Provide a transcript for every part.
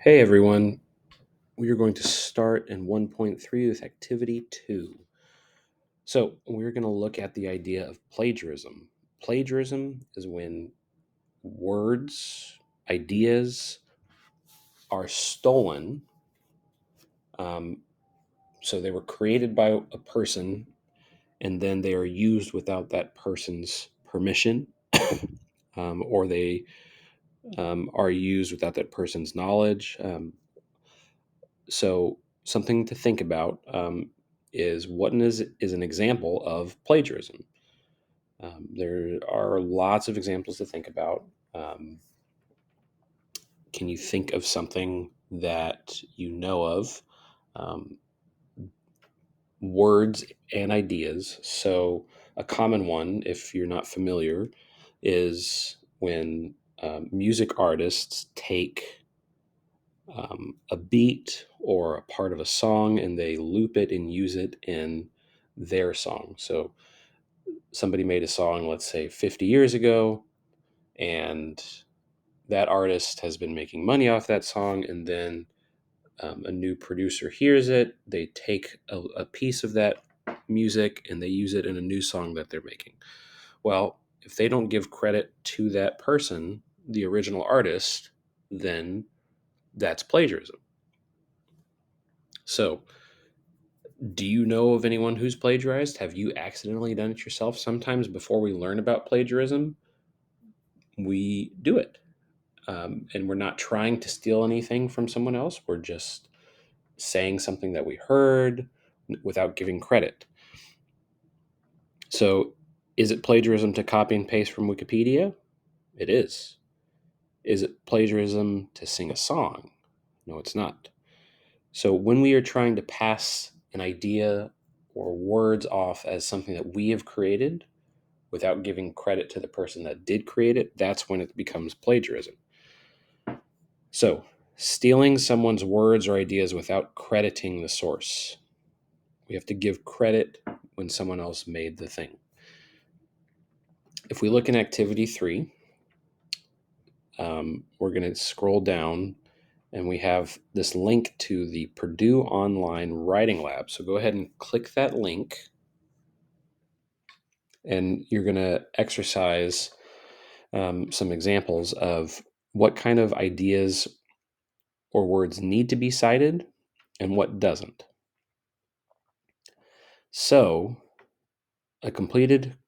Hey everyone, we are going to start in 1.3 with activity 2. So, we're going to look at the idea of plagiarism. Plagiarism is when words, ideas are stolen. Um, so, they were created by a person and then they are used without that person's permission, or they are used without that person's knowledge. So something to think about is what is an example of plagiarism. There are lots of examples to think about. Um, can you think of something that you know of? Um, Words and ideas. So a common one, if you're not familiar, is when music artists take a beat or a part of a song and they loop it and use it in their song. So somebody made a song, let's say 50 years ago, and that artist has been making money off that song. And then a new producer hears it, they take a piece of that music and they use it in a new song that they're making. Well, if they don't give credit to that person, the original artist, then that's plagiarism. So, do you know of anyone who's plagiarized? Have you accidentally done it yourself? Sometimes before we learn about plagiarism, we do it. And we're not trying to steal anything from someone else. We're just saying something that we heard without giving credit. So, is it plagiarism to copy and paste from Wikipedia? It is. Is it plagiarism to sing a song? No, it's not. So, when we are trying to pass an idea or words off as something that we have created, without giving credit to the person that did create it, that's when it becomes plagiarism. So, stealing someone's words or ideas without crediting the source. We have to give credit when someone else made the thing. If we look in activity 3, we're going to scroll down and we have this link to the Purdue Online Writing Lab. So go ahead and click that link and you're going to exercise some examples of what kind of ideas or words need to be cited and what doesn't. So, a completed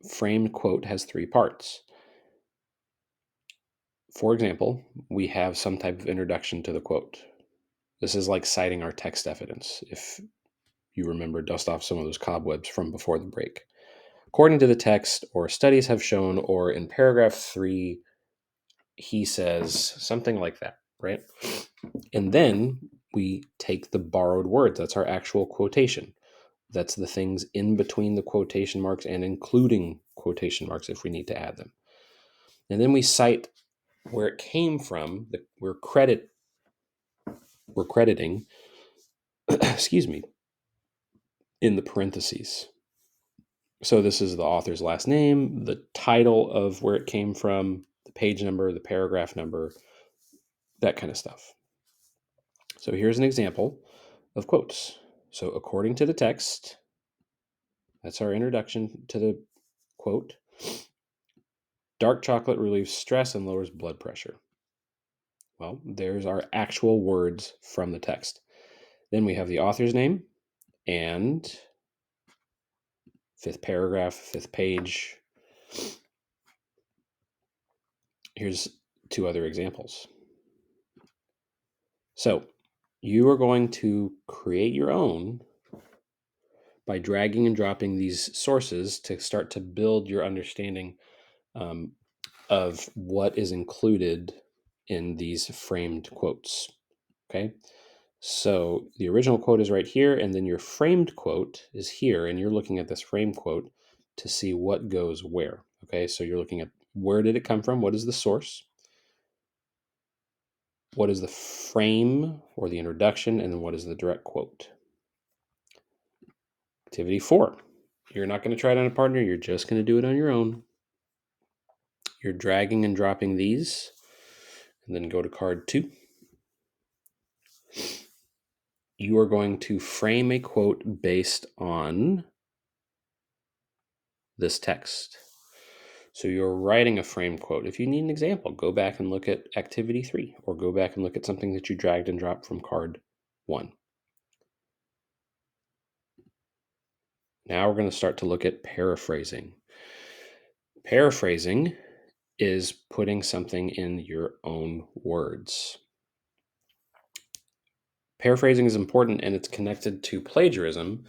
framed quote has 3 parts. For example, we have some type of introduction to the quote. This is like citing our text evidence, if you remember, dust off some of those cobwebs from before the break. According to the text, or studies have shown, or in paragraph 3, he says something like that, right? And then we take the borrowed words. That's our actual quotation. That's the things in between the quotation marks and including quotation marks if we need to add them. And then we cite where it came from. We're crediting, excuse me, in the parentheses. So this is the author's last name, the title of where it came from, the page number, the paragraph number, that kind of stuff. So here's an example of quotes. So according to the text, that's our introduction to the quote. Dark chocolate relieves stress and lowers blood pressure. Well, there's our actual words from the text. Then we have the author's name and fifth paragraph, fifth page. Here's 2 other examples. So you are going to create your own by dragging and dropping these sources to start to build your understanding um, of what is included in these framed quotes. Okay. So the original quote is right here, and then your framed quote is here, and you're looking at this framed quote to see what goes where. Okay. So you're looking at where did it come from? What is the source? What is the frame or the introduction? And then what is the direct quote? Activity 4. You're not going to try it on a partner. You're just going to do it on your own. You're dragging and dropping these, and then go to card 2. you are going to frame a quote based on this text. So you're writing a frame quote. If you need an example, go back and look at activity 3, or go back and look at something that you dragged and dropped from card 1. Now we're going to start to look at paraphrasing. Paraphrasing is putting something in your own words. Paraphrasing is important, and it's connected to plagiarism,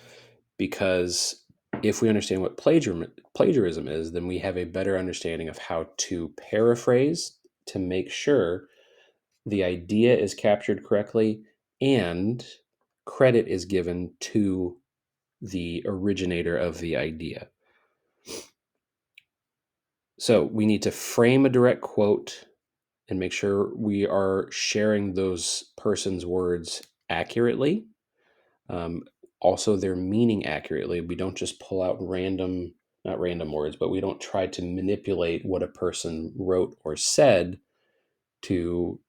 because if we understand what plagiarism is, then we have a better understanding of how to paraphrase to make sure the idea is captured correctly and credit is given to the originator of the idea. So we need to frame a direct quote and make sure we are sharing those person's words accurately. Um, Also, their meaning accurately. We don't just pull out not random words, but we don't try to manipulate what a person wrote or said to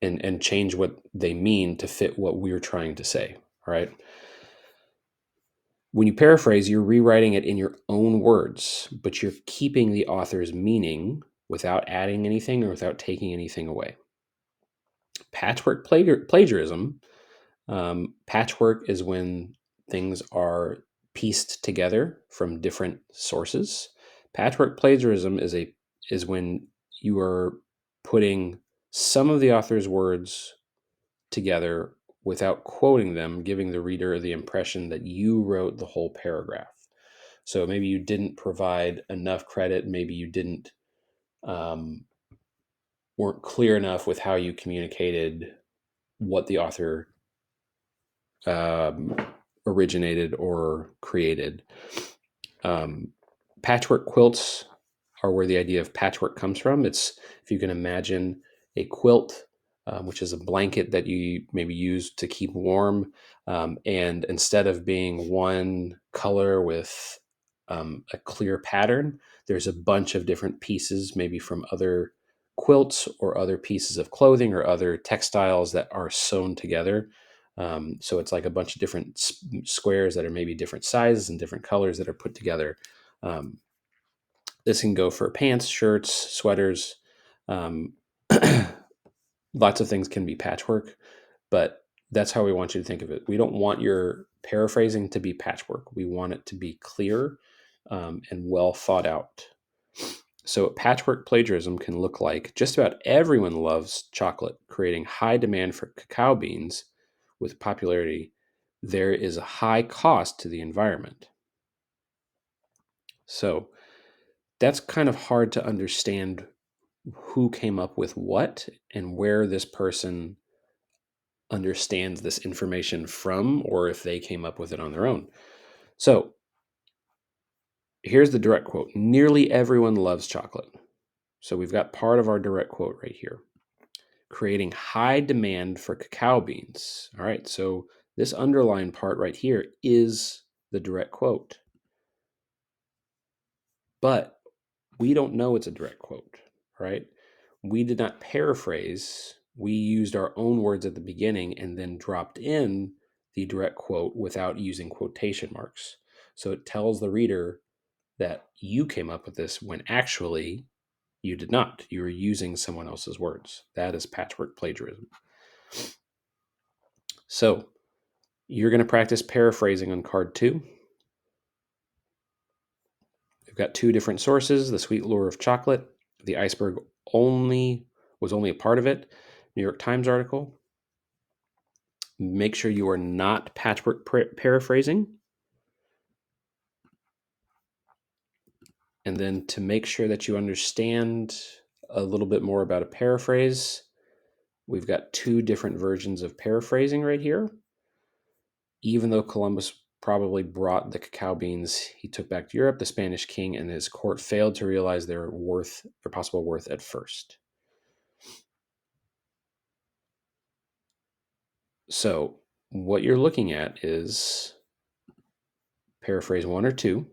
and change what they mean to fit what we're trying to say. All right. When you paraphrase, you're rewriting it in your own words, but you're keeping the author's meaning without adding anything or without taking anything away. Patchwork plagiarism. Patchwork is when things are pieced together from different sources. Patchwork plagiarism is when you are putting some of the author's words together without quoting them, giving the reader the impression that you wrote the whole paragraph. So maybe you didn't provide enough credit. Maybe you didn't weren't clear enough with how you communicated what the author um, originated or created. Um, Patchwork quilts are where the idea of patchwork comes from. It's, if you can imagine a quilt, which is a blanket that you maybe use to keep warm, and instead of being one color with a clear pattern, there's a bunch of different pieces, maybe from other quilts or other pieces of clothing or other textiles that are sewn together. So it's like a bunch of different squares that are maybe different sizes and different colors that are put together. Um, this can go for pants, shirts, sweaters. Um, Lots of things can be patchwork, but that's how we want you to think of it. We don't want your paraphrasing to be patchwork. We want it to be clear and well thought out. So, patchwork plagiarism can look like just about everyone loves chocolate, creating high demand for cacao beans with popularity. There is a high cost to the environment. So, that's kind of hard to understand who came up with what and where this person understands this information from, or if they came up with it on their own. So here's the direct quote: nearly everyone loves chocolate. So we've got part of our direct quote right here. Creating high demand for cacao beans. All right, so this underlined part right here is the direct quote. But we don't know it's a direct quote, right? We did not paraphrase. We used our own words at the beginning and then dropped in the direct quote without using quotation marks. So it tells the reader that you came up with this when actually you did not. You were using someone else's words. That is patchwork plagiarism. So you're going to practice paraphrasing on card 2. We've got 2 different sources: the sweet lure of chocolate, the iceberg was only a part of it, New York Times article. Make sure you are not patchwork paraphrasing. And then, to make sure that you understand a little bit more about a paraphrase, we've got 2 different versions of paraphrasing right here. Even though Columbus probably brought the cacao beans he took back to Europe, the Spanish king and his court failed to realize their possible worth at first. So what you're looking at is paraphrase 1 or 2.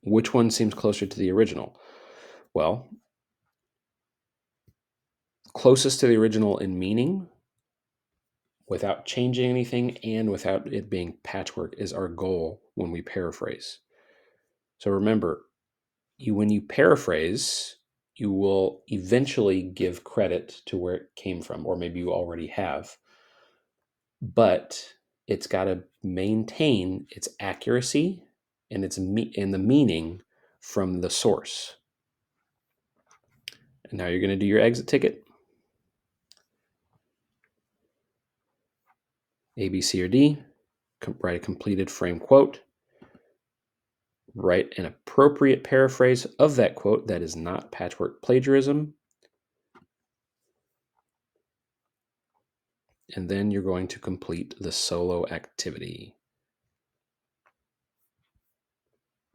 Which one seems closer to the original? Well, closest to the original in meaning without changing anything and without it being patchwork is our goal when we paraphrase. So remember, when you paraphrase, you will eventually give credit to where it came from, or maybe you already have, but it's got to maintain its accuracy and and the meaning from the source. And now you're going to do your exit ticket. A, B, C, or D. Write a completed frame quote. Write an appropriate paraphrase of that quote that is not patchwork plagiarism. And then you're going to complete the solo activity.